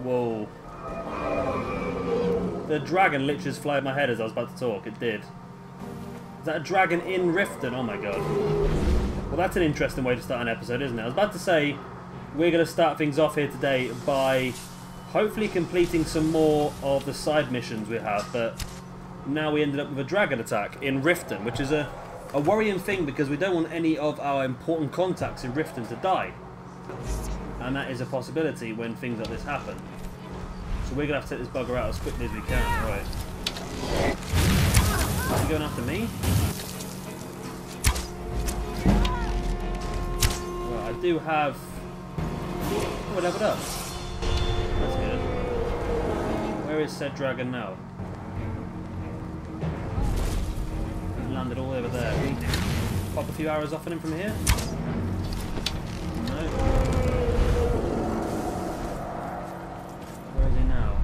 Whoa. The dragon literally just flew over my head as I was about to talk. It did. Is that a dragon in Riften? Oh my god. Well, that's an interesting way to start an episode, isn't it? I was about to say, we're going to start things off here today by hopefully completing some more of the side missions we have, but now we ended up with a dragon attack in Riften, which is a worrying thing because we don't want any of our important contacts in Riften to die. And that is a possibility when things like this happen. So we're going to have to take this bugger out as quickly as we can. Right. Are you going after me? Well, I do have... Oh, I leveled up. That's good. Where is said dragon now? He landed all over there. Can we pop a few arrows off on him from here? No. Where is he now?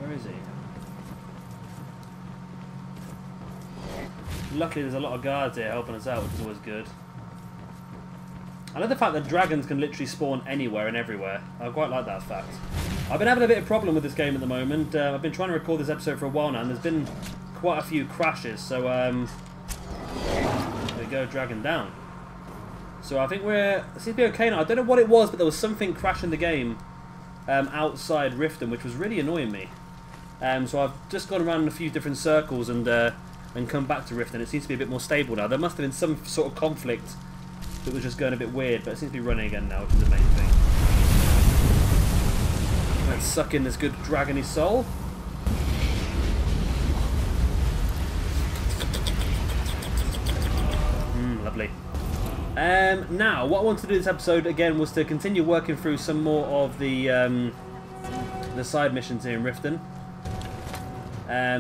Where is he? Luckily there's a lot of guards here helping us out, which is always good. I love the fact that dragons can literally spawn anywhere and everywhere. I quite like that fact. I've been having a bit of problem with this game at the moment. I've been trying to record this episode for a while now, and there's been quite a few crashes. So, there we go, dragon down. So I think it seems to be okay now. I don't know what it was, but there was something crashing the game outside Riften, which was really annoying me. So I've just gone around in a few different circles and come back to Riften. It seems to be a bit more stable now. There must have been some sort of conflict that was just going a bit weird, but it seems to be running again now, which is the main thing. Let's suck in this good dragony soul. Lovely. Now, what I wanted to do this episode again was to continue working through some more of the side missions here in Riften.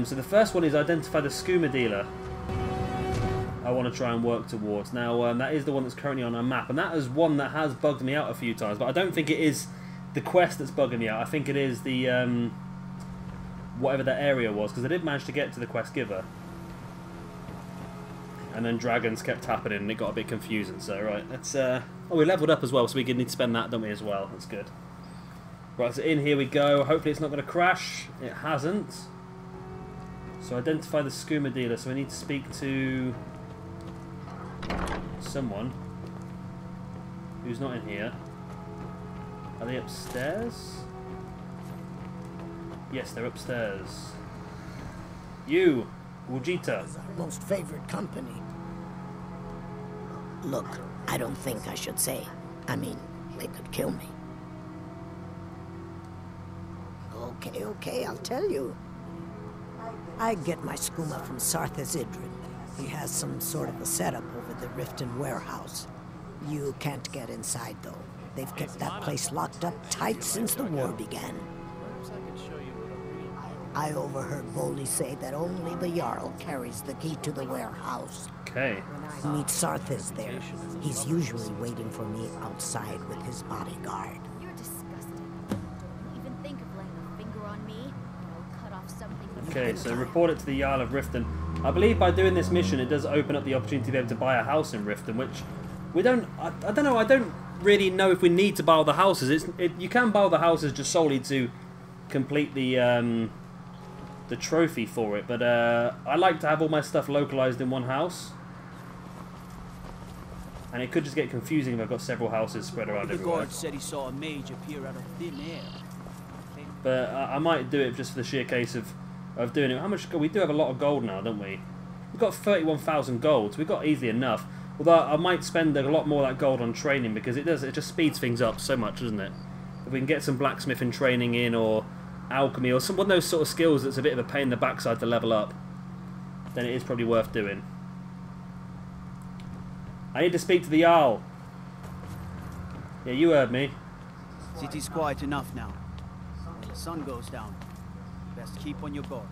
So the first one is identify the skooma dealer. I want to try and work towards. Now, that is the one that's currently on our map, and that is one that has bugged me out a few times, but I don't think it is the quest that's bugging me out. I think it is the, whatever that area was, because I did manage to get to the quest giver. And then dragons kept happening, and it got a bit confusing, so, right, let's, oh, we leveled up as well, so we need to spend that, don't we, as well. That's good. Right, so in here we go. Hopefully it's not going to crash. It hasn't. So identify the skooma dealer, so we need to speak to someone who's not in here. Are they upstairs? Yes, they're upstairs. You, Wujita. Most favorite company. Look, I don't think I should say. I mean, they could kill me. Okay, I'll tell you. I get my skooma from Sarthas Idrin. He has some sort of a setup over the Riften warehouse. You can't get inside, though. They've kept that place locked up tight since the war began. I overheard Boldy say that only the Jarl carries the key to the warehouse. Okay. Meet Sarthas there. He's usually waiting for me outside with his bodyguard. You're disgusting. Don't even think of laying a finger on me. I'll cut off something. Okay, so report it to the Jarl of Riften. I believe by doing this mission, it does open up the opportunity to be able to buy a house in Riften, which we don't. I don't know. I don't really know if we need to buy all the houses. You can buy all the houses just solely to complete the trophy for it. But I like to have all my stuff localized in one house, and it could just get confusing if I've got several houses spread around everywhere. The guard said he saw a mage appear out of thin air. But I might do it just for the sheer case of doing it. How much? We do have a lot of gold now, don't we? We've got 31,000 gold, so we've got easily enough. Although I might spend a lot more of that gold on training because it just speeds things up so much, doesn't it? If we can get some blacksmithing training in, or alchemy, or one of those sort of skills that's a bit of a pain in the backside to level up, then it is probably worth doing. I need to speak to the Jarl. Yeah, you heard me. City's quiet enough now. When the sun goes down, best keep on your guard.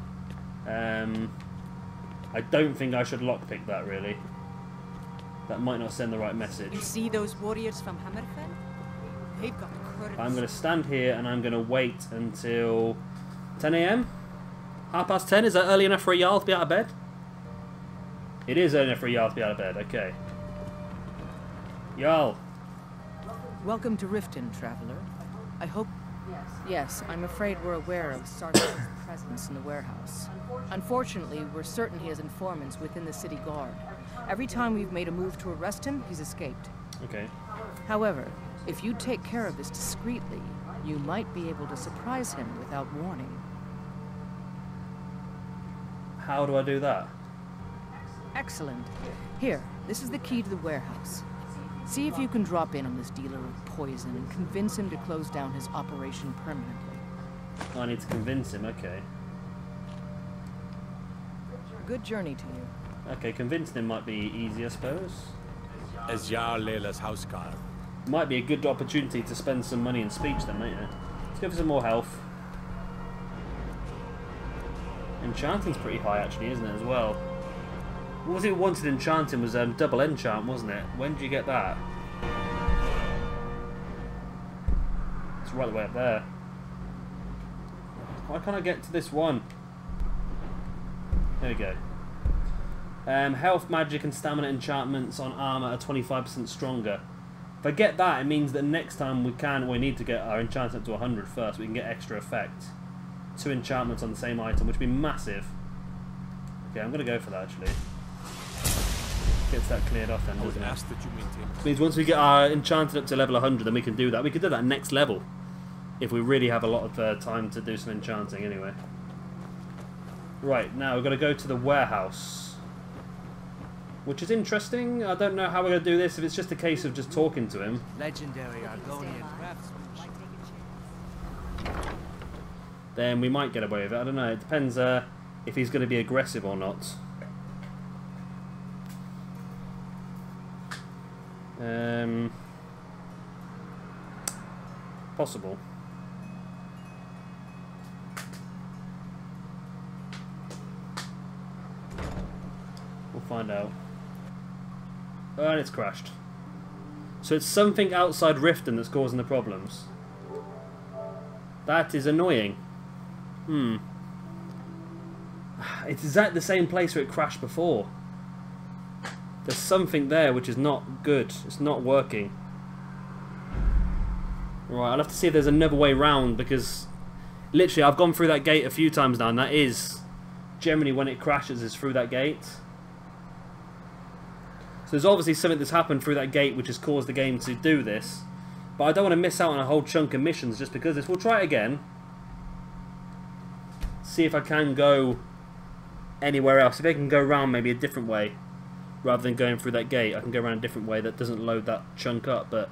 I don't think I should lockpick that, really. That might not send the right message. You see those warriors from Hammerfell? They've got courage. I'm going to stand here and I'm going to wait until 10 AM? 10:30? Is that early enough for a Jarl to be out of bed? It is early enough for a Jarl to be out of bed, okay. Jarl. Welcome to Riften, traveler. I hope... Yes, I'm afraid we're aware of Sarkis's presence in the warehouse. Unfortunately, we're certain he has informants within the city guard. Every time we've made a move to arrest him, he's escaped. Okay. However, if you take care of this discreetly, you might be able to surprise him without warning. How do I do that? Excellent. Here, this is the key to the warehouse. See if you can drop in on this dealer of poison and convince him to close down his operation permanently. I need to convince him, okay. Good journey to you. Okay, convincing him might be easy, I suppose. As Jarl Lela's housecar. Might be a good opportunity to spend some money in speech then, mightn't it? Let's go for some more health. Enchanting's pretty high actually, isn't it, as well? What was it wanted enchanting was double enchant, wasn't it? When did you get that? It's right the way up there. Why can't I get to this one? There we go. Health, magic and stamina enchantments on armor are 25% stronger. If I get that, it means that next time we need to get our enchantment up to 100 first. We can get extra effect. 2 enchantments on the same item, which would be massive. Okay, I'm going to go for that actually. Gets that cleared off then, doesn't it? Ask that you maintain. Which means once we get our enchanted up to level 100, then we can do that. We could do that next level. If we really have a lot of time to do some enchanting anyway. Right, now we've got to go to the warehouse. Which is interesting. I don't know how we're going to do this if it's just a case of just talking to him. Legendary Argonian craftsmanship. Then we might get away with it. I don't know. It depends if he's going to be aggressive or not. Possible. We'll find out. Oh, and it's crashed. So it's something outside Riften that's causing the problems. That is annoying. It's at the same place where it crashed before. There's something there which is not good. It's not working. Right, I'll have to see if there's another way round because literally I've gone through that gate a few times now and that is generally when it crashes is through that gate. So there's obviously something that's happened through that gate which has caused the game to do this. But I don't want to miss out on a whole chunk of missions just because of this. We'll try it again. See if I can go anywhere else. If I can go around maybe a different way. Rather than going through that gate, I can go around a different way that doesn't load that chunk up. But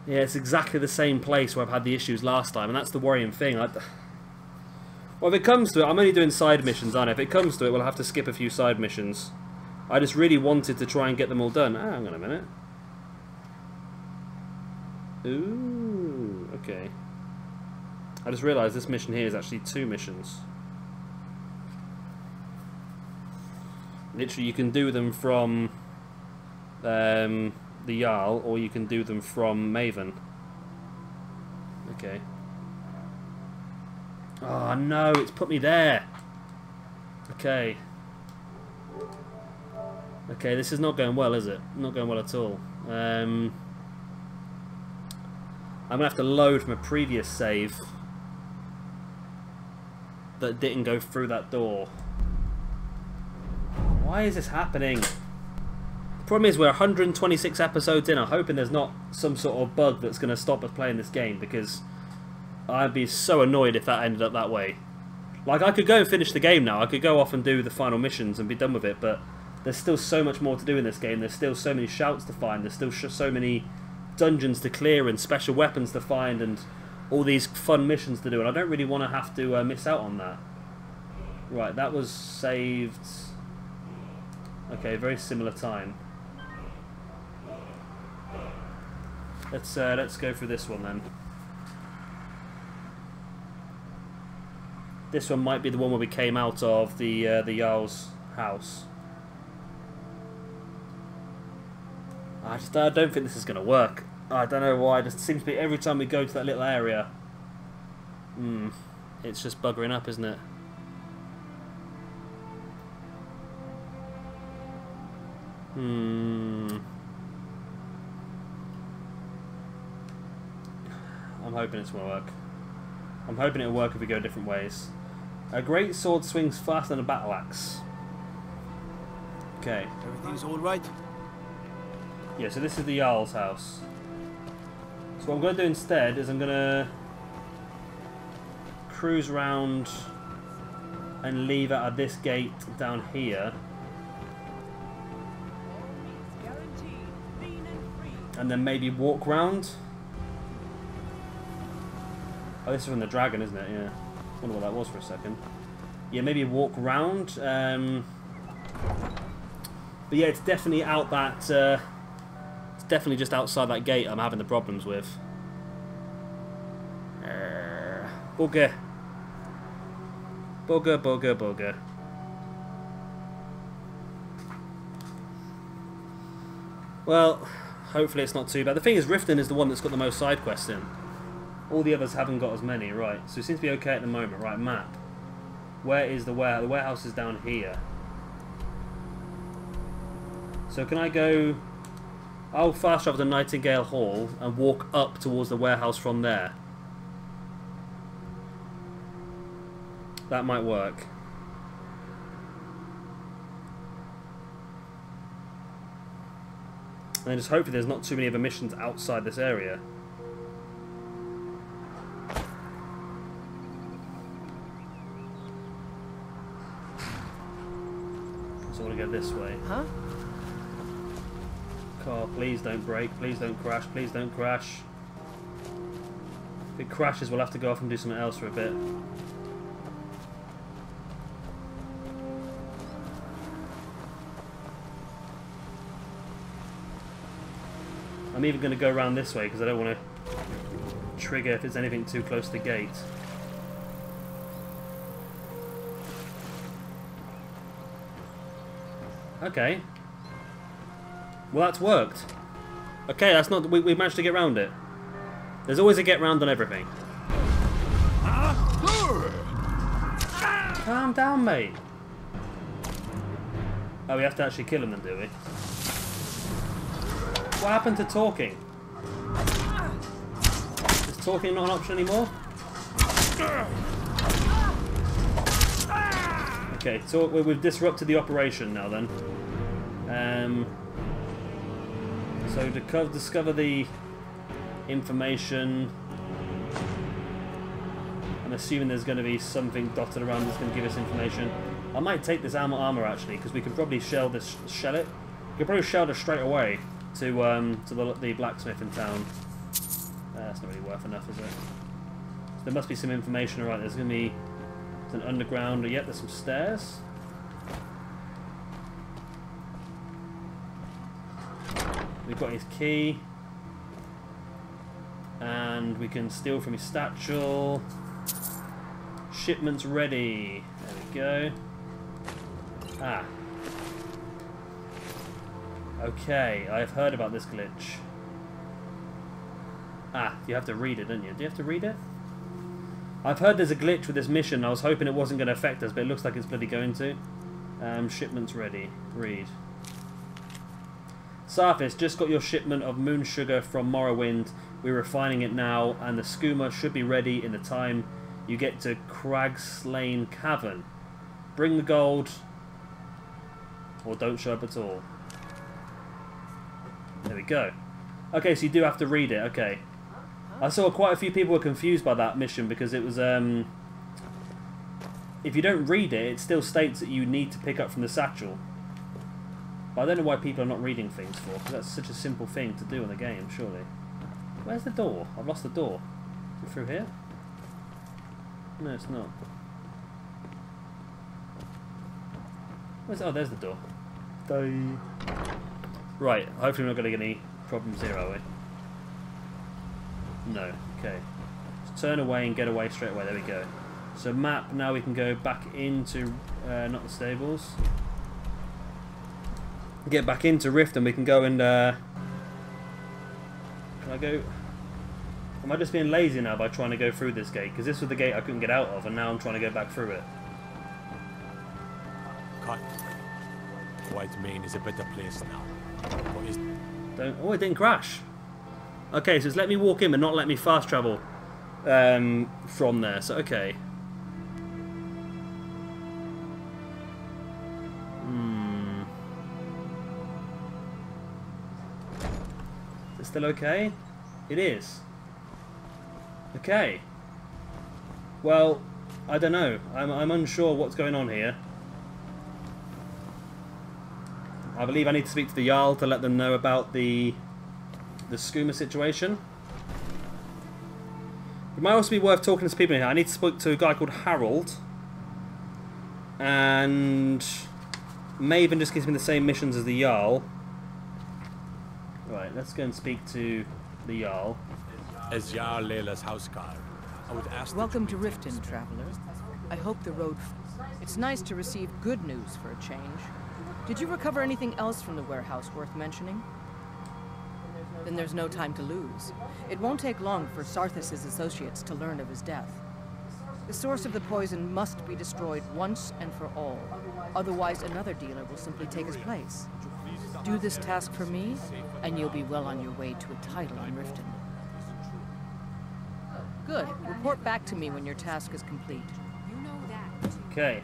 yeah, it's exactly the same place where I've had the issues last time, and that's the worrying thing. Well, if it comes to it, I'm only doing side missions, aren't I? If it comes to it, we'll have to skip a few side missions. I just really wanted to try and get them all done. Ah, hang on a minute. Ooh, okay. I just realised this mission here is actually 2 missions. Literally, you can do them from the Jarl, or you can do them from Maven. Okay. Oh no, it's put me there. Okay. Okay, this is not going well, is it? Not going well at all. I'm going to have to load from a previous save that didn't go through that door. Why is this happening? The problem is we're 126 episodes in. I'm hoping there's not some sort of bug that's going to stop us playing this game because I'd be so annoyed if that ended up that way. Like, I could go and finish the game now. I could go off and do the final missions and be done with it, but there's still so much more to do in this game. There's still so many shouts to find. There's still so many dungeons to clear and special weapons to find and all these fun missions to do, and I don't really want to have to miss out on that. Right, that was saved. Okay, very similar time. Let's go through this one then. This one might be the one where we came out of the Jarl's house. I don't think this is going to work. I don't know why. It just seems to be every time we go to that little area. It's just buggering up, isn't it? I'm hoping it's going to work. I'm hoping it'll work if we go different ways. A great sword swings faster than a battle axe. Okay. Everything's all right? Yeah, so this is the Jarl's house. So what I'm going to do instead is I'm going to cruise around and leave out of this gate down here. And then maybe walk round. Oh, this is from the dragon, isn't it? Yeah. Wonder what that was for a second. Yeah, maybe walk round. But yeah, it's definitely out that. It's definitely just outside that gate I'm having the problems with. Bugger. Bugger, bugger, bugger. Well, hopefully it's not too bad. The thing is, Riften is the one that's got the most side quests in. All the others haven't got as many, right? So it seems to be okay at the moment. Right, map. Where is the warehouse? The warehouse is down here. So can I go... I'll fast travel to Nightingale Hall and walk up towards the warehouse from there. That might work. And then just hopefully there's not too many other missions outside this area. So I want to go this way. Huh? Car, please don't break, please don't crash, please don't crash. If it crashes, we'll have to go off and do something else for a bit. I'm even going to go around this way because I don't want to trigger if there's anything too close to the gate. Okay. Well, that's worked. Okay, that's not... We managed to get round it. There's always a get round on everything. Calm down, mate. Oh, we have to actually kill him then, do we? What happened to talking? Is talking not an option anymore? Okay, so we've disrupted the operation now then. So to discover the information, I'm assuming there's going to be something dotted around that's going to give us information. I might take this armor actually, because we can probably shell it. We can probably shell it straight away to the blacksmith in town. That's not really worth enough, is it? So there must be some information. Alright, there's going to be an underground. Yep, there's some stairs. We've got his key. And we can steal from his satchel. Shipment's ready. There we go. Ah. Okay, I've heard about this glitch. Ah, you have to read it, don't you? Do you have to read it? I've heard there's a glitch with this mission. I was hoping it wasn't going to affect us, but it looks like it's bloody going to. Shipment's ready. Read. Sarfis, just got your shipment of moon sugar from Morrowind. We're refining it now, and the skooma should be ready in the time you get to Cragslane Cavern. Bring the gold, or don't show up at all. There we go. Okay, so you do have to read it. Okay. I saw quite a few people were confused by that mission because it was, if you don't read it, it still states that you need to pick up from the satchel. But I don't know why people are not reading things for, because that's such a simple thing to do in the game, surely. Where's the door? I've lost the door. Is it through here? No, it's not. Where's... Oh, there's the door. Right, hopefully we're not going to get any problems here, are we? No. Okay. Just turn away and get away straight away. There we go. So map, now we can go back into... not the stables. Get back into Riften. We can go and... can I go... Am I just being lazy now by trying to go through this gate? Because this was the gate I couldn't get out of, and now I'm trying to go back through it. Cut. White Mane is a better place now. What is... Don't... Oh, it didn't crash. Okay, so it's let me walk in, but not let me fast travel from there. So okay. Is it still okay? It is. Okay. Well, I don't know. I'm unsure what's going on here. I believe I need to speak to the Jarl to let them know about the skooma situation. It might also be worth talking to people in here. I need to speak to a guy called Harold. And Maven just gives me the same missions as the Jarl. Right, let's go and speak to the Jarl. As Jarl Leila's houseguard, I would ask. Welcome to Riften, traveler. I hope the road. It's nice to receive good news for a change. Did you recover anything else from the warehouse worth mentioning? Then there's no time to lose. It won't take long for Sarthis' associates to learn of his death. The source of the poison must be destroyed once and for all. Otherwise, another dealer will simply take his place. Do this task for me, and you'll be well on your way to a title in Riften. Good. Report back to me when your task is complete. You know that. Okay.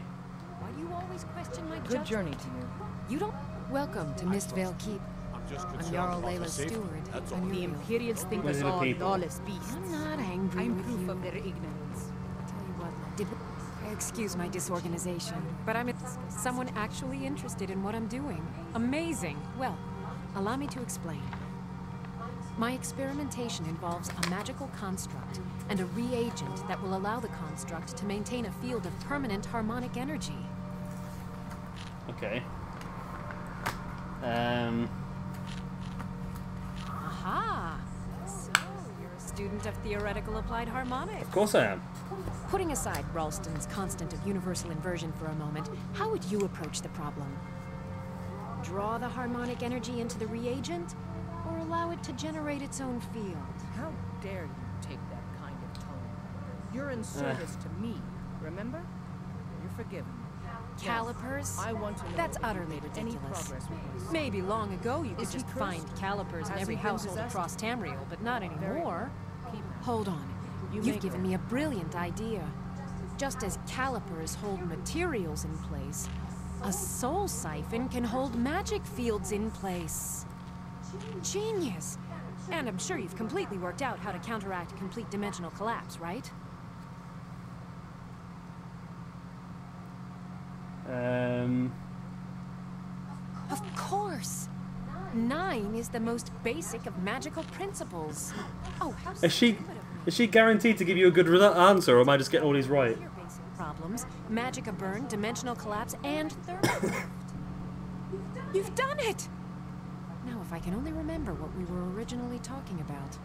Why do you always question my Good journey to you. You don't. Welcome to Mistvale Keep. I'm Jarl Leila's steward. The Imperials think Where's us the all people? lawless beasts. I'm not angry I'm with proof you. of their ignorance. Tell you what, excuse my disorganization, but I'm someone actually interested in what I'm doing. Amazing. Well, allow me to explain. My experimentation involves a magical construct and a reagent that will allow the construct to maintain a field of permanent harmonic energy. Okay. Aha! So, you're a student of theoretical applied harmonics. Of course I am. Putting aside Ralston's constant of universal inversion for a moment, how would you approach the problem? Draw the harmonic energy into the reagent, or allow it to generate its own field? How dare you take that kind of tone? You're in service to me, remember? You're forgiven. Calipers? I want to know That's if you utterly made any ridiculous. progress with this. Maybe long ago you could Is he just cursed? find calipers in Has every he been household possessed? across Tamriel, but not anymore. Keep Hold on. You've make given her. me a brilliant idea. Just as calipers hold materials in place, a soul siphon can hold magic fields in place. Genius! And I'm sure you've completely worked out how to counteract complete dimensional collapse, right? Of course! 9 is the most basic of magical principles. Oh, how Is she stupid of me. is she guaranteed to give you a good answer, or am I just getting all these right? Your basic problems: magica burn, dimensional collapse, and thermal drift. You've done it! Now, if I can only remember what we were originally talking about.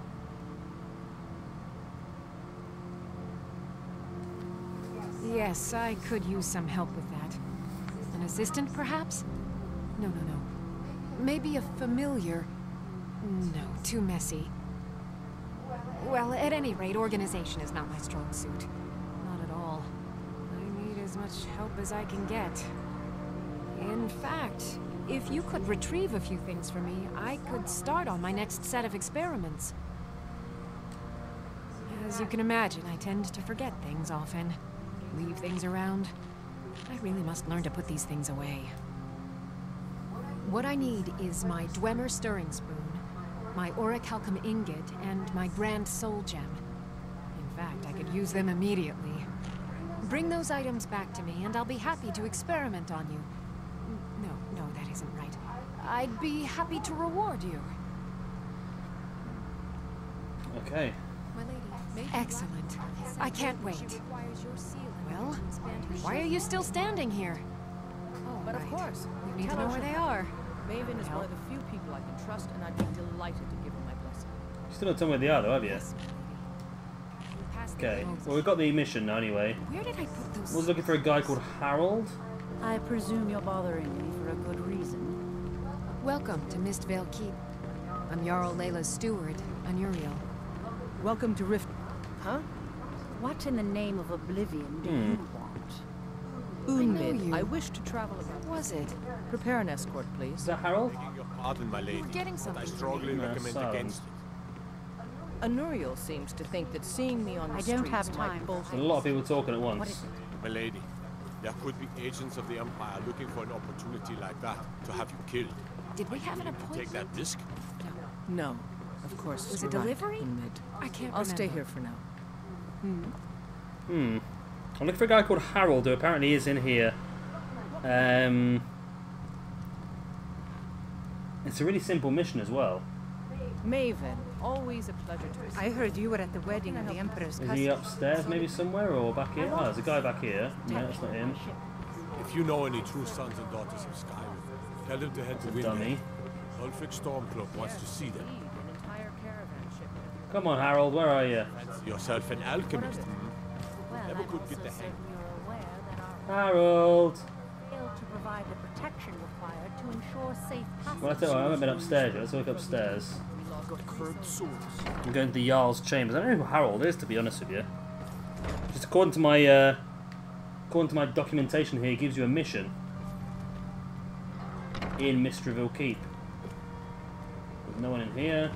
Yes, I could use some help with that. An assistant, perhaps? No. Maybe a familiar. No, too messy. Well, at any rate, organization is not my strong suit. Not at all. I need as much help as I can get. In fact, if you could retrieve a few things for me, I could start on my next set of experiments. As you can imagine, I tend to forget things often. Leave things around. I really must learn to put these things away. What I need is my Dwemer stirring spoon, my orichalcum ingot, and my grand soul gem. In fact, I could use them immediately. Bring those items back to me, and I'll be happy to experiment on you. No, that isn't right. I'd be happy to reward you. Okay. Excellent. I can't wait. Well, why are you still standing here? Oh, But of course, we need to tell know her where she- they are. Maven is one of the few people I can trust, and I'd be delighted to give her my blessing. You still not telling where they are, though, have you? Yes, my lady. Pass the Okay. roses. Well, we've got the mission now, anyway. Where did I put those? I was looking for a guy called Harold. I presume you're bothering me for a good reason. Welcome to Mistvale Keep. I'm Jarl Leila's steward, Anuriel. Welcome to Rift. Huh? What in the name of oblivion do you want? Unmid, you. I wish to travel about. What was it? Prepare an escort, Is please. that Harold? Begging your pardon, my lady. We're getting but I something from strongly you. No, recommend silence. against it. Anuriel seems to think that seeing me on the I don't streets have time. might both... There's a lot of people talking at What once. is it? Milady, there could be agents of the Empire looking for an opportunity like that to have you killed. Did we have an Take appointment? that risk? No, of course. Was you're it right, delivery? Enid. I can't I'll stay remember. here for now. I'm looking for a guy called Harold who apparently is in here. It's a really simple mission as well. Maven, always a pleasure to I heard you were at the wedding of the Emperor's Is cousin. he upstairs maybe somewhere or back here? Oh, there's a guy back here. No, that's not him. If you know any true sons and daughters of Skyrim, tell them to head to Dummy. Windmere. Ulfric Stormcloak wants to see them. an entire caravan shipment. Come on, Harold, where are you? Fancy yourself an alchemist. Well, Never I'm could also get the hang. certain you're aware that our Harold! failed to provide the protection required to ensure safe passage. Well, I tell you what, I haven't been upstairs yet. Let's look upstairs. I'm going to the Jarl's chambers. I don't know who Harold is, to be honest with you. Just according to my documentation here, it gives you a mission in Mysteryville Keep. There's no one in here.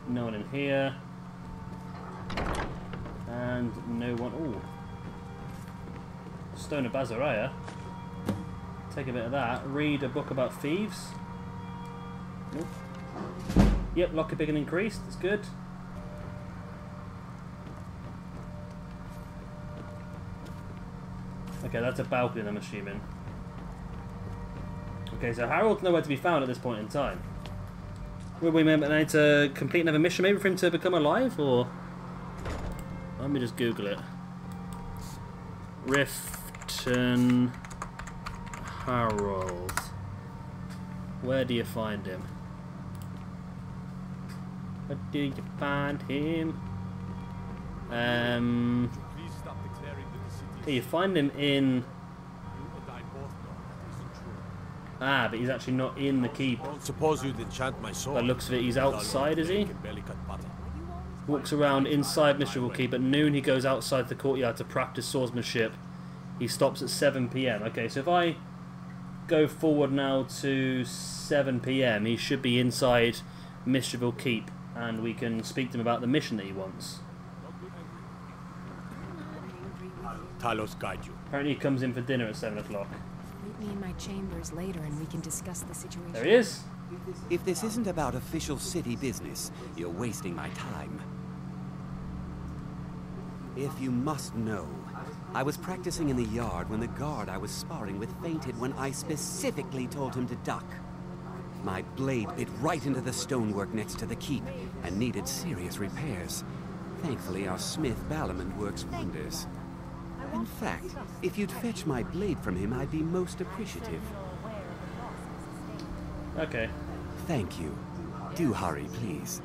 No one in here. And no one. Ooh. Stone of Bazariah. Take a bit of that. Read a book about thieves. Nope. Yep, locker big and increased. That's good. Okay, that's a balcony, I'm assuming. Okay, so Harold's nowhere to be found at this point in time. Will we need to complete another mission, maybe for him to become alive, or let me just Google it. Riften Harold. Where do you find him? Where do you find him? Please stop declaring that the city Okay, you find him in. you and I both know that isn't true. Ah, but he's actually not in the keep. Don't suppose you'd enchant my sword. By the looks of it, he's outside, is he? Belly cut butter. Walks around inside Mysteryville Keep. At noon, he goes outside the courtyard to practice swordsmanship. He stops at 7 PM. Okay, so if I go forward now to 7 PM, he should be inside Mysteryville Keep, and we can speak to him about the mission that he wants. Talos guide you. Apparently, he comes in for dinner at 7 o'clock. Meet me in my chambers later and we can discuss the situation. There he is. If this isn't about official city business, you're wasting my time. If you must know, I was practicing in the yard when the guard I was sparring with fainted when I specifically told him to duck. My blade bit right into the stonework next to the keep and needed serious repairs. Thankfully, our smith Ballamond works wonders. In fact, if you'd fetch my blade from him, I'd be most appreciative. Okay. Thank you. Do hurry, please.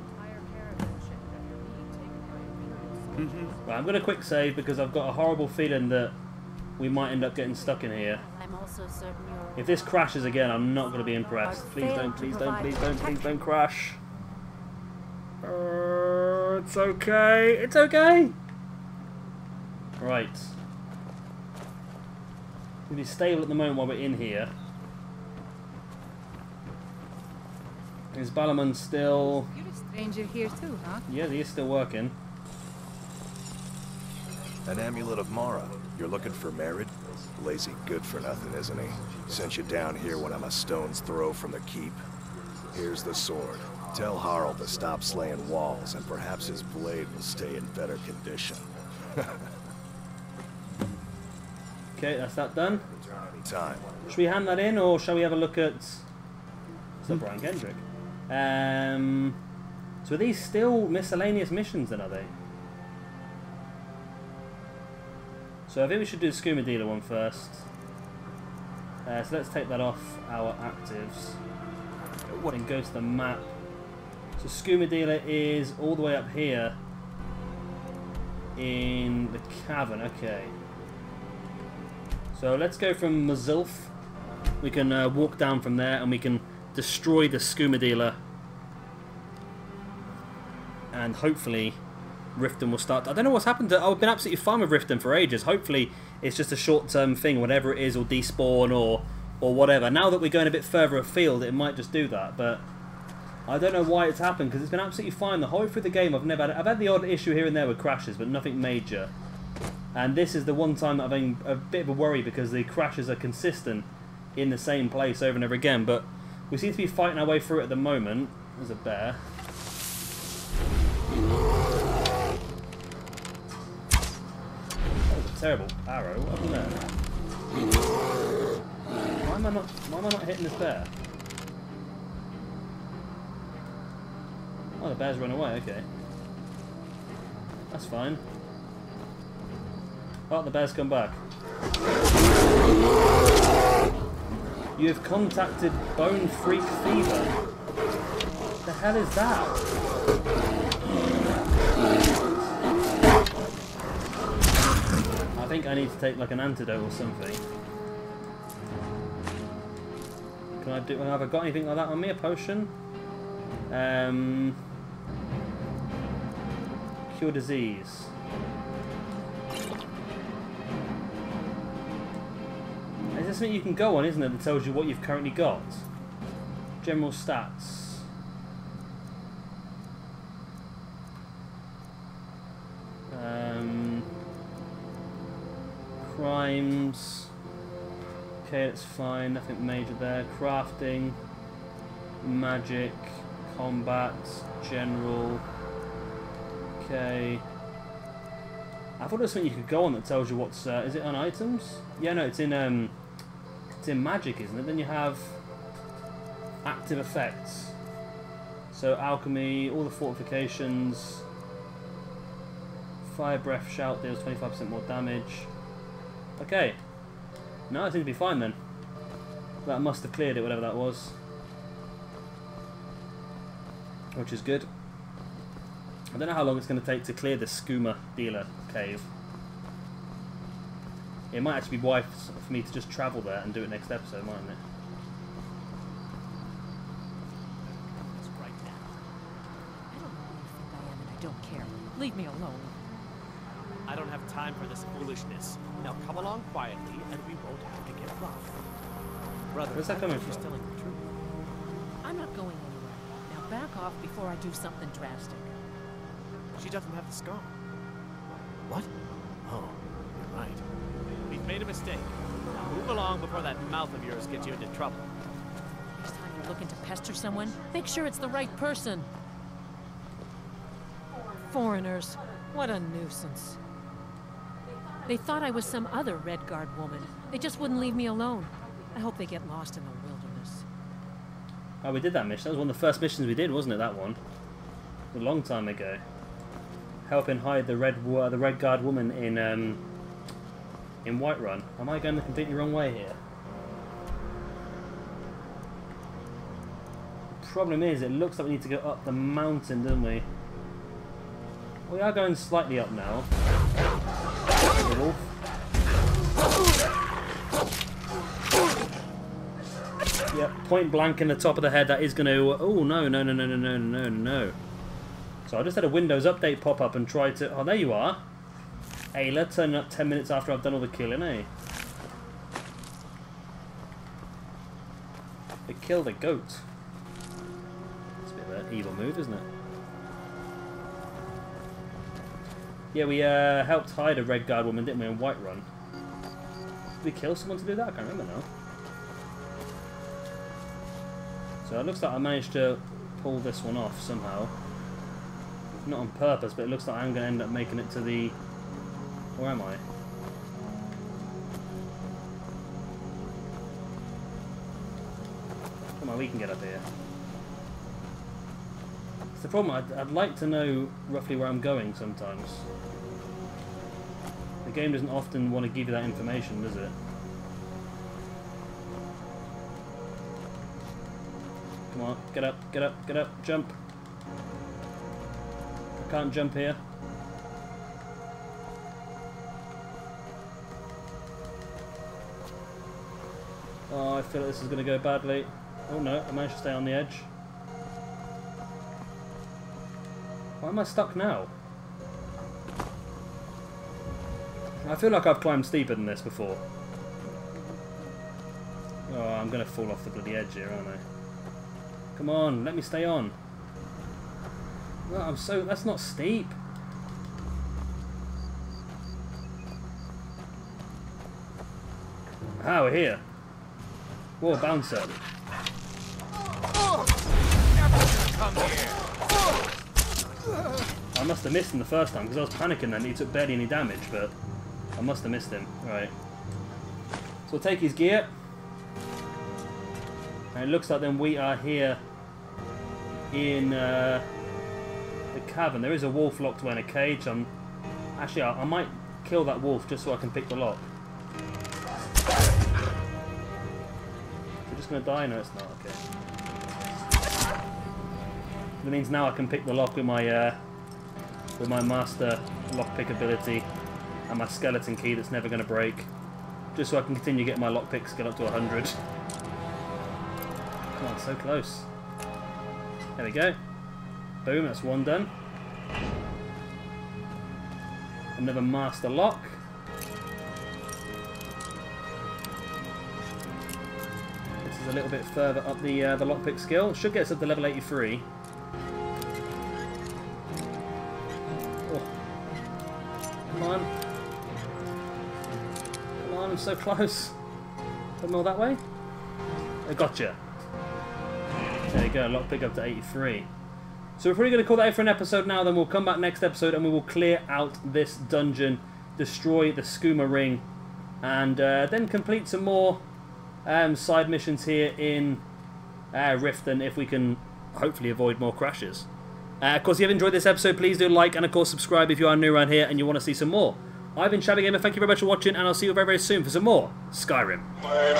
Right, I'm going to quick save because I've got a horrible feeling that we might end up getting stuck in here. I'm also certain you're If this crashes again, I'm not going to be impressed. Please don't, please don't, please don't, please don't crash. It's okay. It's okay. Right. We'll be stable at the moment while we're in here. Is Ballamond still... You're a stranger here too, huh? Yeah, he is still working. An amulet of Mara. You're looking for Merid? Lazy good for nothing, isn't he? Sent you down here when I'm a stone's throw from the keep. Here's the sword. Tell Harald to stop slaying walls, and perhaps his blade will stay in better condition. Okay, that's that done. Anytime. Should we hand that in, or shall we have a look at... Sir Brian Kendrick. So are these still miscellaneous missions then, are they? So I think we should do the Skooma Dealer one first. So let's take that off our actives. Then go to the map. So Skooma Dealer is all the way up here in the cavern. Okay. So let's go from Mazulf. We can walk down from there and we can destroy the Skooma Dealer. And hopefully Riften will start. I don't know what's happened to... I've been absolutely fine with Riften for ages. Hopefully it's just a short-term thing, whatever it is, or despawn or whatever. Now that we're going a bit further afield, it might just do that. But I don't know why it's happened, because it's been absolutely fine the whole way through the game. I've had the odd issue here and there with crashes, but nothing major. And this is the one time that I'm having a bit of a worry, because the crashes are consistent in the same place over and over again. But we seem to be fighting our way through it at the moment. There's a bear. That was a terrible arrow. What happened there? Why am I not hitting this bear? Oh, the bear's run away, okay. That's fine. Oh, the bear's come back. You have contacted Bone Freak Fever. What the hell is that? I think I need to take like an antidote or something. Can I do? Have I got anything like that on me? A potion? Cure disease. Is this something you can go on, isn't it, that tells you what you've currently got? General stats. Crimes. Okay, that's fine. Nothing major there. Crafting. Magic. Combat. General. Okay. I thought it was something you could go on that tells you what's... is it on items? Yeah, no, it's in magic, isn't it? Then you have active effects. So alchemy, all the fortifications. Fire breath shout deals 25% more damage. Okay. No, it seems to be fine then. That must have cleared it, whatever that was. Which is good. I don't know how long it's going to take to clear the Skooma Dealer cave. It might actually be wise for me to just travel there and do it next episode, mightn't it? Right now. I don't know who you think I am, and I don't care. Leave me alone. I don't have time for this foolishness. Now come along quietly, and we won't have to get rough. Brother, where's that coming from? She's telling the truth. I'm not going anywhere. Now back off before I do something drastic. She doesn't have the scar. What? Oh, you're right. We've made a mistake. Now move along before that mouth of yours gets you into trouble. Next time you're looking to pester someone, make sure it's the right person. Foreigners. What a nuisance. They thought I was some other Red Guard woman. They just wouldn't leave me alone. I hope they get lost in the wilderness. Oh, we did that mission. That was one of the first missions we did, wasn't it, that one? A long time ago. Helping hide the Red Guard woman in Whiterun. Am I going the completely wrong way here? The problem is, it looks like we need to go up the mountain, don't we? We are going slightly up now. The wolf. Yep, point blank in the top of the head. That is going to... Oh, no, no, no, no, no, no, no, no. So I just had a Windows update pop up and tried to... Oh, there you are. Ayla turning up 10 minutes after I've done all the killing, eh? They killed a goat. It's a bit of an evil move, isn't it? Yeah, we helped hide a Red Guard woman, didn't we, in Whiterun? Did we kill someone to do that? I can't remember now. So it looks like I managed to pull this one off somehow. Not on purpose, but it looks like I'm going to end up making it to the... Where am I? Come on, we can get up here. It's the problem, I'd like to know roughly where I'm going sometimes. The game doesn't often want to give you that information, does it? Come on, get up, get up, get up, jump. I can't jump here. Oh, I feel like this is going to go badly. Oh no, I managed to stay on the edge. Why am I stuck now? I feel like I've climbed steeper than this before. Oh, I'm going to fall off the bloody edge here, aren't I? Come on, let me stay on. Well, that's not steep. Ah, we're here. Whoa, bouncer. I must have missed him the first time because I was panicking then. He took barely any damage, but I must have missed him. Right. So we'll take his gear. And it looks like then we are here in the cavern. There is a wolf locked away in a cage. Actually, I might kill that wolf just so I can pick the lock. We're just going to die? No, it's not. Okay. That means now I can pick the lock with my master lockpick ability and my skeleton key that's never going to break. Just so I can continue getting my lockpick skill up to 100. Come on, so close. There we go. Boom, that's one done. Another master lock. This is a little bit further up the lockpick skill. Should get us up to level 83. Oh. Come on. Come on, I'm so close. Put more that way. I gotcha. There you go, lockpick up to 83. So we're probably going to call that for an episode now, then we'll come back next episode and we will clear out this dungeon, destroy the skooma ring, and then complete some more side missions here in Riften if we can hopefully avoid more crashes. Of course, if you have enjoyed this episode, please do like and of course subscribe if you are new around here and you want to see some more. I've been Shabby Gamer, thank you very much for watching, and I'll see you very, very soon for some more Skyrim. Bye.